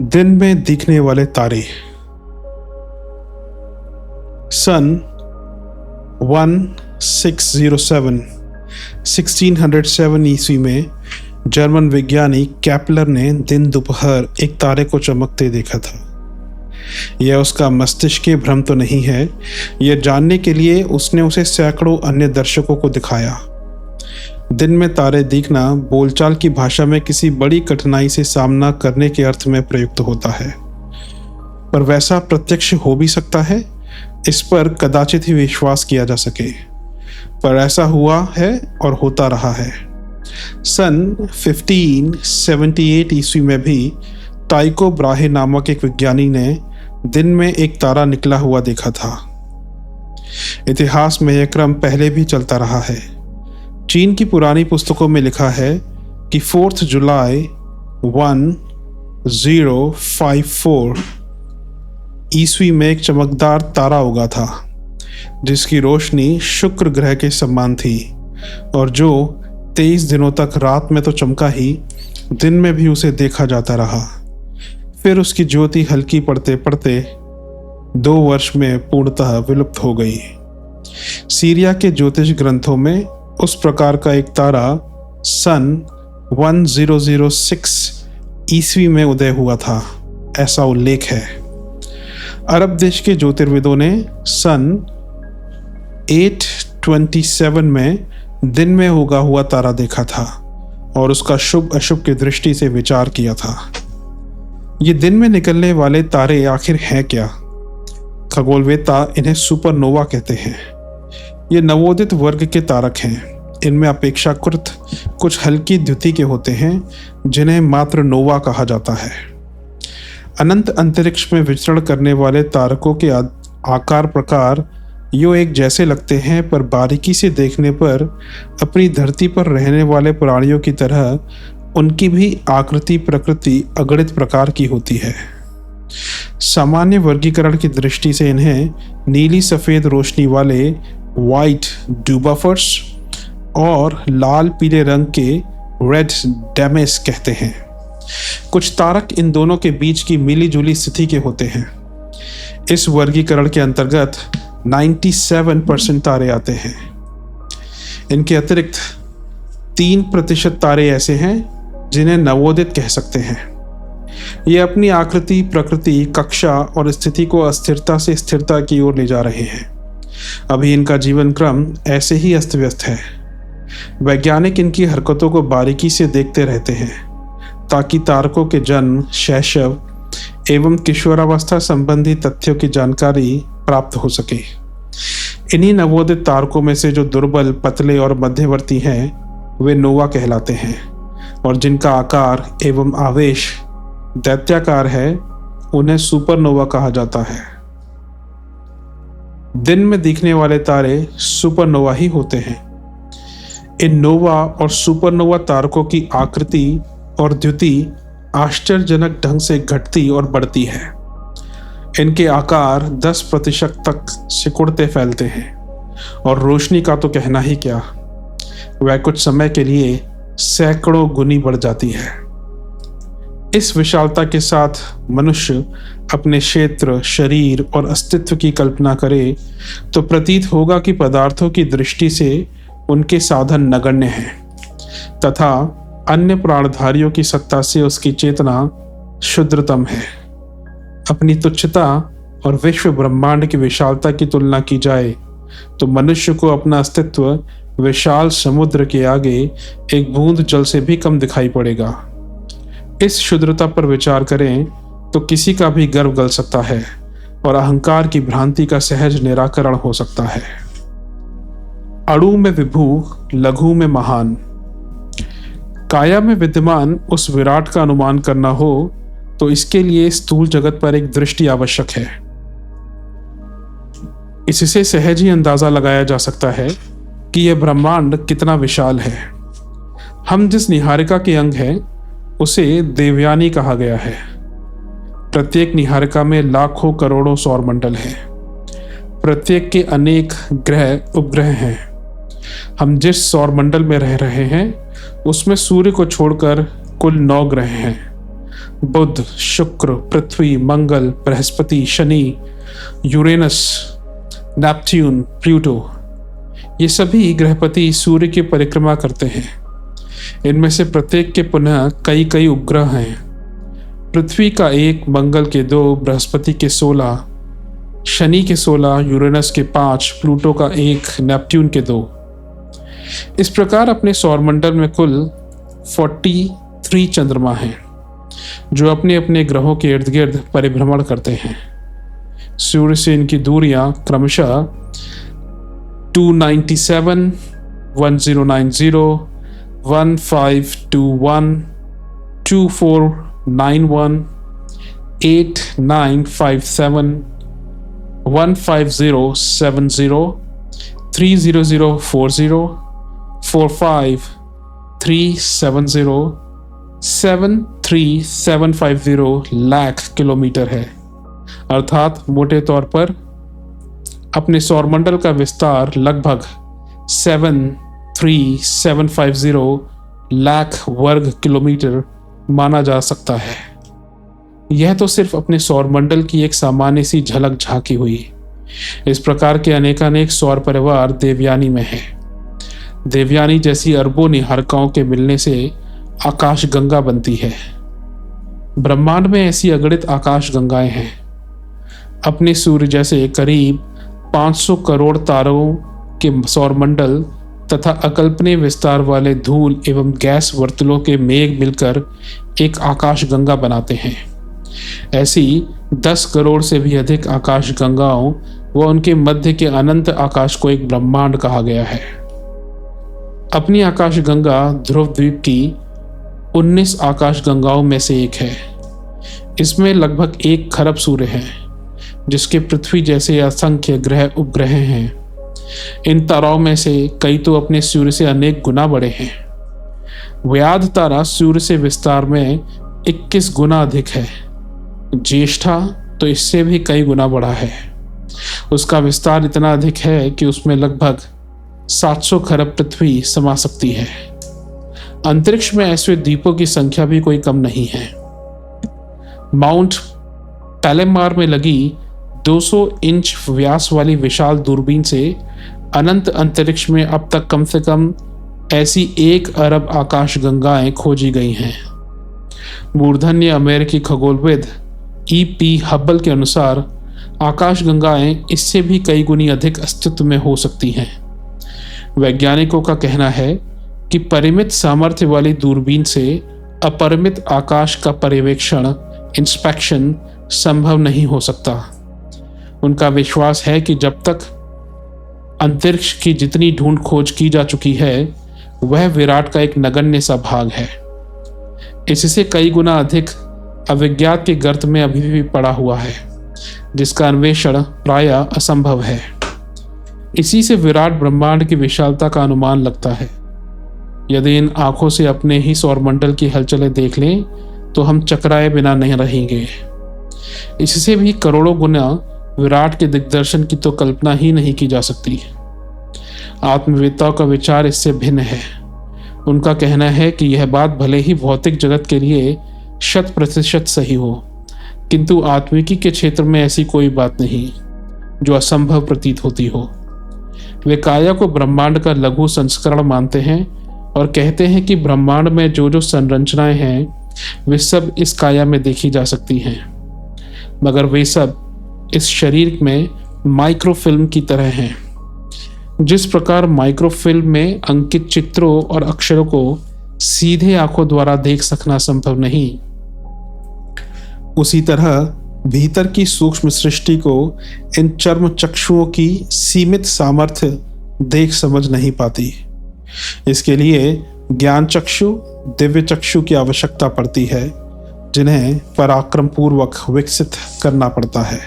दिन में दिखने वाले तारे। सन 1607 ईस्वी में जर्मन वैज्ञानिक कैप्लर ने दिन दोपहर एक तारे को चमकते देखा था। यह उसका मस्तिष्कीय भ्रम तो नहीं है। यह जानने के लिए उसने उसे सैकड़ों अन्य दर्शकों को दिखाया। दिन में तारे दिखना बोलचाल की भाषा में किसी बड़ी कठिनाई से सामना करने के अर्थ में प्रयुक्त होता है, पर वैसा प्रत्यक्ष हो भी सकता है, इस पर कदाचित ही विश्वास किया जा सके, पर ऐसा हुआ है और होता रहा है। सन 1578 ईस्वी में भी टाइको ब्राहे नामक एक विज्ञानी ने दिन में एक तारा निकला हुआ देखा था। इतिहास में यह क्रम पहले भी चलता रहा है। चीन की पुरानी पुस्तकों में लिखा है कि 4 जुलाई 1054 ईस्वी में एक चमकदार तारा उगा था, जिसकी रोशनी शुक्र ग्रह के समान थी और जो 23 दिनों तक रात में तो चमका ही, दिन में भी उसे देखा जाता रहा। फिर उसकी ज्योति हल्की पड़ते पड़ते 2 वर्ष में पूर्णतः विलुप्त हो गई। सीरिया के ज्योतिष ग्रंथों में उस प्रकार का एक तारा सन 1006 ईस्वी में उदय हुआ था, ऐसा उल्लेख है। अरब देश के ज्योतिर्विदों ने सन 827 में दिन में उगा हुआ तारा देखा था और उसका शुभ अशुभ की दृष्टि से विचार किया था। ये दिन में निकलने वाले तारे आखिर हैं क्या? खगोलवेत्ता इन्हें सुपरनोवा कहते हैं। ये नवोदित वर्ग के तारक हैं। इनमें अपेक्षाकृत कुछ हल्की द्युति के होते हैं, जिन्हें मात्र नोवा कहा जाता है। अनंत अंतरिक्ष में विचरण करने वाले तारकों के आकार प्रकार यो एक जैसे लगते हैं, पर बारीकी से देखने पर अपनी धरती पर रहने वाले प्राणियों की तरह उनकी भी आकृति प्रकृति अगणित प्रकार की होती है। सामान्य वर्गीकरण की दृष्टि से इन्हें नीली सफ़ेद रोशनी वाले वाइट ड्यूबाफर्स और लाल पीले रंग के रेड डेमेस कहते हैं। कुछ तारक इन दोनों के बीच की मिली जुली स्थिति के होते हैं। इस वर्गीकरण के अंतर्गत 97% तारे आते हैं। इनके अतिरिक्त 3% तारे ऐसे हैं जिन्हें नवोदित कह सकते हैं। ये अपनी आकृति प्रकृति कक्षा और स्थिति को अस्थिरता से स्थिरता की ओर ले जा रहे हैं। अभी इनका जीवन क्रम ऐसे ही अस्त व्यस्त है। वैज्ञानिक इनकी हरकतों को बारीकी से देखते रहते हैं ताकि तारकों के जन्म, शैशव एवं किशोरावस्था संबंधी तथ्यों की जानकारी प्राप्त हो सके। इन्हीं नवोदित तारकों में से जो दुर्बल, पतले और मध्यवर्ती हैं, वे नोवा कहलाते हैं, और जिनका आकार एवं आवेश दैत्याकार है, उन्हें सुपरनोवा कहा जाता है। दिन में दिखने वाले तारे सुपरनोवा ही होते हैं। इन नोवा और सुपरनोवा तारकों की आकृति और द्युति आश्चर्यजनक ढंग से घटती और बढ़ती है। इनके आकार 10% तक सिकुड़ते फैलते हैं और रोशनी का तो कहना ही क्या, वह कुछ समय के लिए सैकड़ों गुनी बढ़ जाती है। इस विशालता के साथ मनुष्य अपने क्षेत्र, शरीर और अस्तित्व की कल्पना करे तो प्रतीत होगा कि पदार्थों की दृष्टि से उनके साधन नगण्य हैं तथा अन्य प्राणधारियों की सत्ता से उसकी चेतना क्षुद्रतम है। अपनी तुच्छता और विश्व ब्रह्मांड की विशालता की तुलना की जाए तो मनुष्य को अपना अस्तित्व विशाल समुद्र के आगे एक बूंद जल से भी कम दिखाई पड़ेगा। इस क्षुद्रता पर विचार करें तो किसी का भी गर्व गल सकता है और अहंकार की भ्रांति का सहज निराकरण हो सकता है। अणु में विभू, लघु में महान। काया में विद्यमान उस विराट का अनुमान करना हो तो इसके लिए स्थूल जगत पर एक दृष्टि आवश्यक है। इससे सहज ही अंदाजा लगाया जा सकता है कि यह ब्रह्मांड कितना विशाल है। हम जिस निहारिका के अंग हैं उसे देवयानी कहा गया है। प्रत्येक निहारिका में लाखों करोड़ों सौरमंडल हैं। प्रत्येक के अनेक ग्रह उपग्रह हैं। हम जिस सौरमंडल में रह रहे हैं उसमें सूर्य को छोड़कर कुल 9 ग्रह हैं। बुध, शुक्र, पृथ्वी, मंगल, बृहस्पति, शनि, यूरेनस, नेपट्यून, प्लूटो, ये सभी गृहपति सूर्य की परिक्रमा करते हैं। इनमें से प्रत्येक के पुनः कई कई उपग्रह हैं। पृथ्वी का 1, मंगल के 2, बृहस्पति के 16, शनि के 16, यूरेनस के 5, प्लूटो का 1, नेपट्यून के 2। इस प्रकार अपने सौरमंडल में कुल 43 चंद्रमा हैं जो अपने अपने ग्रहों के इर्द गिर्द परिभ्रमण करते हैं। सूर्य से इनकी दूरियां क्रमशः 297, 1090, 1521, 2491, 8957, 15070, 30040, 45370, 73750 लाख किलोमीटर है। अर्थात मोटे तौर पर अपने सौरमंडल का विस्तार लगभग 73750 लाख वर्ग किलोमीटर माना जा सकता है। यह तो सिर्फ अपने सौरमंडल की एक सामान्य सी झलक झांकी हुई। इस प्रकार के अनेकानेक सौर परिवार देवयानी में है। देवयानी जैसी अरबों निहारिकाओं के मिलने से आकाश गंगा बनती है। ब्रह्मांड में ऐसी अगणित आकाश गंगाएं हैं। अपने सूर्य जैसे करीब 500 करोड़ तारों के सौरमंडल तथा अकल्पनीय विस्तार वाले धूल एवं गैस वर्तुलों के मेघ मिलकर एक आकाश गंगा बनाते हैं। ऐसी 10 करोड़ से भी अधिक आकाश गंगाओं व उनके मध्य के अनंत आकाश को एक ब्रह्मांड कहा गया है। अपनी आकाश गंगा ध्रुव द्वीप की 19 आकाश गंगाओं में से एक है। इसमें लगभग 1 खरब सूर्य हैं, जिसके पृथ्वी जैसे असंख्य ग्रह उपग्रह हैं। इन ताराओं में से कई तो अपने सूर्य से अनेक गुना बड़े हैं। व्याध तारा सूर्य से विस्तार में 21 गुना अधिक है। ज्येष्ठा तो इससे भी कई गुना बड़ा है। उसका विस्तार इतना अधिक है कि उसमें लगभग 700 खरब पृथ्वी समा सकती है। अंतरिक्ष में ऐसे द्वीपों की संख्या भी कोई कम नहीं है। माउंट पैलेमार में लगी 200 इंच व्यास वाली विशाल दूरबीन से अनंत अंतरिक्ष में अब तक कम से कम ऐसी 1 अरब आकाश गंगाएं खोजी गई हैं। मूर्धन्य अमेरिकी खगोलविद E.P. हब्बल के अनुसार आकाश गंगाएं इससे भी कई गुनी अधिक अस्तित्व में हो सकती हैं। वैज्ञानिकों का कहना है कि परिमित सामर्थ्य वाली दूरबीन से अपरिमित आकाश का पर्यवेक्षण इंस्पेक्शन संभव नहीं हो सकता। उनका विश्वास है कि जब तक अंतरिक्ष की जितनी ढूंढ खोज की जा चुकी है वह विराट का एक नगण्य सा भाग है। इससे कई गुना अधिक अविज्ञात के गर्त में अभी भी पड़ा हुआ है, जिसका अन्वेषण प्रायः असंभव है। इसी से विराट ब्रह्मांड की विशालता का अनुमान लगता है। यदि इन आंखों से अपने ही सौरमंडल की हलचलें देख लें तो हम चकराए बिना नहीं रहेंगे। इससे भी करोड़ों गुना विराट के दिग्दर्शन की तो कल्पना ही नहीं की जा सकती। आत्मवेत्ताओं का विचार इससे भिन्न है। उनका कहना है कि यह बात भले ही भौतिक जगत के लिए 100% सही हो, किंतु आत्मिकी के क्षेत्र में ऐसी कोई बात नहीं जो असंभव प्रतीत होती हो। वे काया को ब्रह्मांड का लघु संस्करण मानते हैं और कहते हैं कि ब्रह्मांड में जो जो संरचनाएं हैं वे सब इस काया में देखी जा सकती हैं, मगर वे सब इस शरीर में माइक्रोफिल्म की तरह हैं। जिस प्रकार माइक्रोफिल्म में अंकित चित्रों और अक्षरों को सीधे आंखों द्वारा देख सकना संभव नहीं, उसी तरह भीतर की सूक्ष्म सृष्टि को इन चर्म चक्षुओं की सीमित सामर्थ्य देख समझ नहीं पाती। इसके लिए ज्ञान चक्षु, दिव्य चक्षु की आवश्यकता पड़ती है, जिन्हें पराक्रम पूर्वक विकसित करना पड़ता है।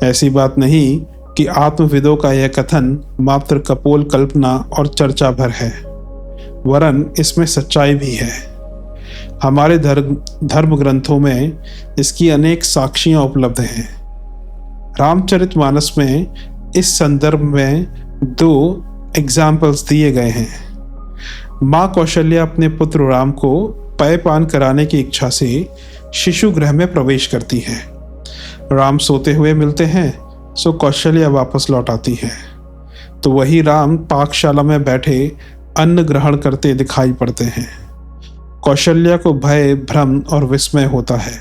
ऐसी बात नहीं कि आत्मविदों का यह कथन मात्र कपोल कल्पना और चर्चा भर है, वरन इसमें सच्चाई भी है। हमारे धर्म ग्रंथों में इसकी अनेक साक्षियां उपलब्ध हैं। रामचरितमानस में इस संदर्भ में 2 एग्जाम्पल्स दिए गए हैं। माँ कौशल्या अपने पुत्र राम को पेयपान कराने की इच्छा से शिशु गृह में प्रवेश करती है। राम सोते हुए मिलते हैं, सो कौशल्या वापस लौट आती है तो वही राम पाकशाला में बैठे अन्न ग्रहण करते दिखाई पड़ते हैं। कौशल्या को भय, भ्रम और विस्मय होता है।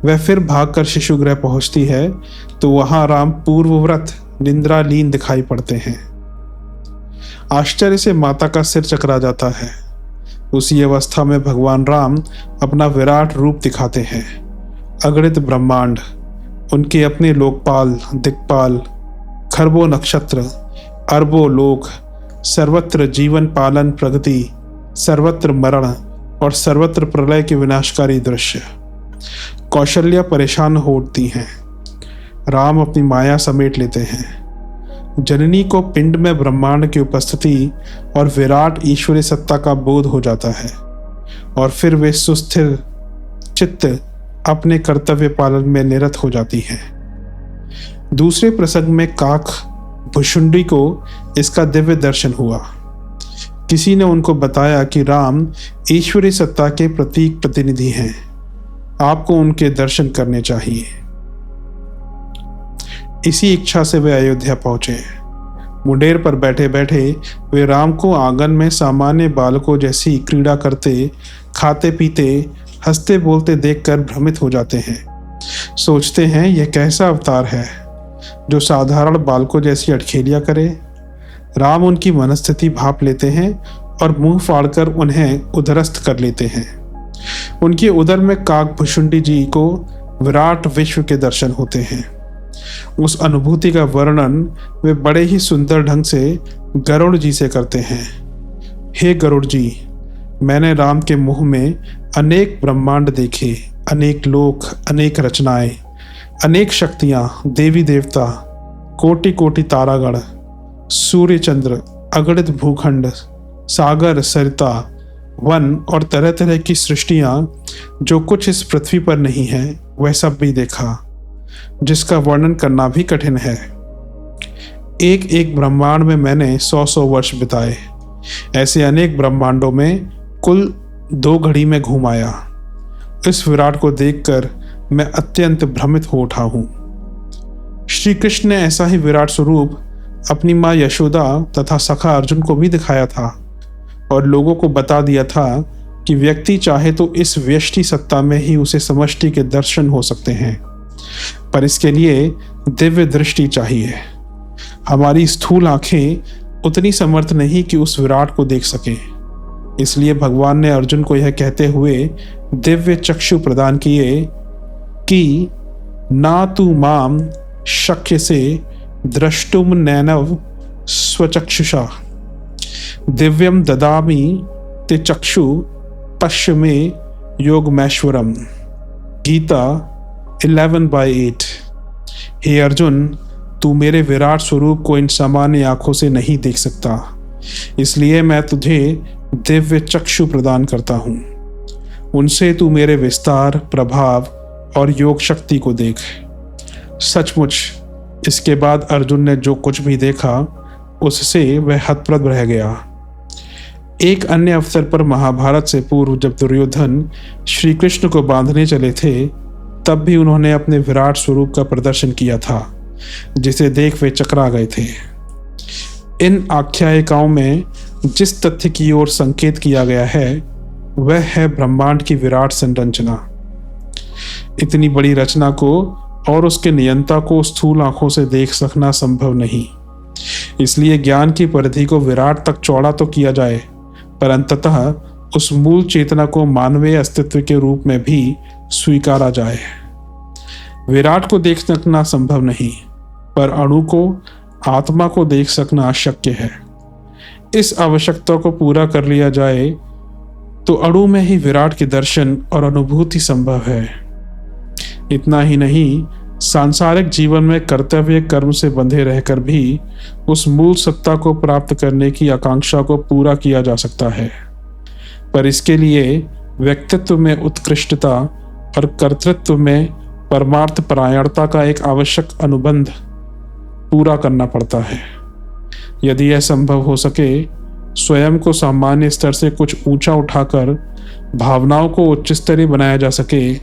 वह फिर भागकर शिशुगृह पहुंचती है तो वहां राम पूर्वव्रत निद्रालीन दिखाई पड़ते हैं। आश्चर्य से माता का सिर चकरा जाता है। उसी अवस्था में भगवान राम अपना विराट रूप दिखाते हैं। अगणित ब्रह्मांड, उनके अपने लोकपाल, दिक्पाल, खरबों नक्षत्र, अरबों लोक, सर्वत्र जीवन पालन प्रगति, सर्वत्र मरण और सर्वत्र प्रलय के विनाशकारी दृश्य। कौशल्या परेशान हो उठती हैं। राम अपनी माया समेट लेते हैं। जननी को पिंड में ब्रह्मांड की उपस्थिति और विराट ईश्वरीय सत्ता का बोध हो जाता है और फिर वे सुस्थिर चित्त अपने कर्तव्य पालन में निरत हो जाती है। दूसरे प्रसंग में काक भुशुंडी को इसका दिव्य दर्शन हुआ। किसी ने उनको बताया कि राम ईश्वरीय सत्ता के प्रतीक प्रतिनिधि हैं, आपको उनके दर्शन करने चाहिए। इसी इच्छा से वे अयोध्या पहुंचे। मुंडेर पर बैठे बैठे वे राम को आंगन में सामान्य बालकों जैसी क्रीड़ा करते, खाते पीते, हंसते बोलते देखकर भ्रमित हो जाते हैं। सोचते हैं यह कैसा अवतार है जो साधारण बालकों जैसी अटखेलियां करे। राम उनकी मनस्थिति भाप लेते हैं और मुंह फाड़कर उन्हें उदरस्त कर लेते हैं। उनके उदर में काक भुशुंडी जी को विराट विश्व के दर्शन होते हैं। उस अनुभूति का वर्णन वे बड़े ही सुंदर ढंग से गरुड़ जी से करते हैं। हे गरुड़ जी, मैंने राम के मुंह में अनेक ब्रह्मांड देखे, अनेक लोक, अनेक रचनाएं, अनेक शक्तियां, देवी देवता, कोटि कोटि तारागण, सूर्य चंद्र, अगणित भूखंड, सागर, सरिता, वन और तरह तरह की सृष्टियां, जो कुछ इस पृथ्वी पर नहीं है वह सब भी देखा, जिसका वर्णन करना भी कठिन है। एक एक ब्रह्मांड में मैंने 100-100 वर्ष बिताए। ऐसे अनेक ब्रह्मांडों में कुल 2 घड़ी में घूम आया। इस विराट को देखकर मैं अत्यंत भ्रमित हो उठा हूं। श्री कृष्ण ने ऐसा ही विराट स्वरूप अपनी माँ यशोदा तथा सखा अर्जुन को भी दिखाया था और लोगों को बता दिया था कि व्यक्ति चाहे तो इस व्यष्टि सत्ता में ही उसे समष्टि के दर्शन हो सकते हैं, पर इसके लिए दिव्य दृष्टि चाहिए। हमारी स्थूल आंखें उतनी समर्थ नहीं कि उस विराट को देख सकें। इसलिए भगवान ने अर्जुन को यह कहते हुए दिव्य चक्षु प्रदान किए कि ना तू माम शक्य से द्रष्टुम नैनव स्वचक्षुषा दिव्यम ददामि ते चक्षु पश्य में योगमैश्वरम। गीता 11/8। हे अर्जुन, तू मेरे विराट स्वरूप को इन सामान्य आंखों से नहीं देख सकता, इसलिए मैं तुझे दिव्य चक्षु प्रदान करता हूँ। उनसे तू मेरे विस्तार, प्रभाव और योग शक्ति को देख। सचमुच इसके बाद अर्जुन ने जो कुछ भी देखा उससे वह हतप्रभ रह गया। एक अन्य अवसर पर महाभारत से पूर्व जब दुर्योधन श्री कृष्ण को बांधने चले थे, तब भी उन्होंने अपने विराट स्वरूप का प्रदर्शन किया था, जिसे देख वे चकरा गए थे। इन आख्यायिकाओं में जिस तथ्य की ओर संकेत किया गया है वह है ब्रह्मांड की विराट संरचना। इतनी बड़ी रचना को और उसके नियंता को स्थूल आंखों से देख सकना संभव नहीं। इसलिए ज्ञान की परिधि को विराट तक चौड़ा तो किया जाए, पर अंततः उस मूल चेतना को मानवीय अस्तित्व के रूप में भी स्वीकारा जाए। विराट को देख सकना संभव नहीं, पर अणु को, आत्मा को देख सकना अशक्य है। इस आवश्यकता को पूरा कर लिया जाए तो अणु में ही विराट के दर्शन और अनुभूति संभव है। इतना ही नहीं, सांसारिक जीवन में कर्तव्य कर्म से बंधे रहकर भी उस मूल सत्ता को प्राप्त करने की आकांक्षा को पूरा किया जा सकता है, पर इसके लिए व्यक्तित्व में उत्कृष्टता और कर्तृत्व में परमार्थ परायणता का एक आवश्यक अनुबंध पूरा करना पड़ता है। यदि यह संभव हो सके, स्वयं को सामान्य स्तर से कुछ ऊंचा उठाकर भावनाओं को उच्च स्तरीय बनाया जा सके,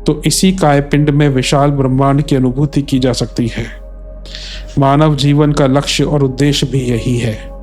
तो इसी कायपिंड में विशाल ब्रह्मांड की अनुभूति की जा सकती है। मानव जीवन का लक्ष्य और उद्देश्य भी यही है।